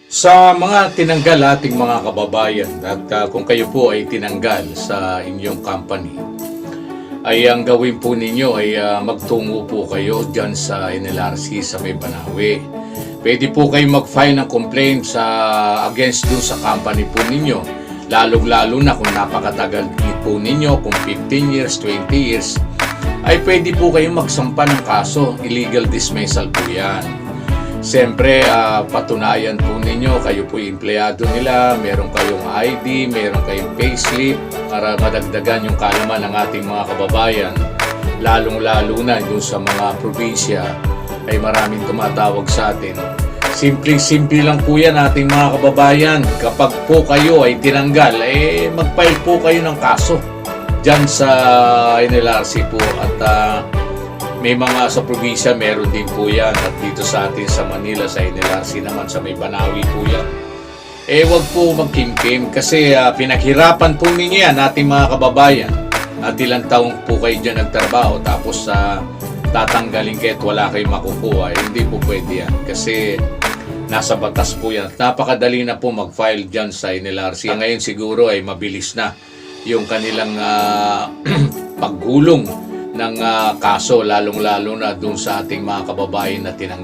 Sa mga tinanggal ating mga kababayan at kung kayo po ay tinanggal sa inyong company, ay ang gawin po ninyo ay magtungo po kayo dyan sa NLRC sa May Banawe. Pwede po kayo mag-file ng complaint against dun sa company po ninyo. Lalong-lalo na kung napakatagal po ninyo, kung 15 years, 20 years, ay pwede po kayo magsampa ng kaso. Illegal dismissal po yan. Siyempre, patunayan po ninyo, kayo po yung empleyado nila, meron kayong ID, meron kayong payslip para madagdagan yung kalaman ng ating mga kababayan. Lalong-lalo na yung sa mga probinsya ay maraming tumatawag sa atin. Simple lang po yan ating mga kababayan. Kapag po kayo ay tinanggal, mag-file po kayo ng kaso dyan sa NLRC po at may mga sa probinsya meron din po yan at dito sa atin sa Manila sa NLRC naman sa May Banawe po yan. Wag po magkimkim kasi pinaghirapan po ninyo yan ating mga kababayan at ilang taong po kayo dyan nagtrabaho tapos tatanggalin kayo at wala kayong makukuha. Hindi po pwede yan kasi nasa batas po yan. Napakadali na po mag-file dyan sa NLRC. Ngayon siguro ay mabilis na yung kanilang paggulong ng kaso lalong-lalo na dun sa ating mga kababayan na tinanggal.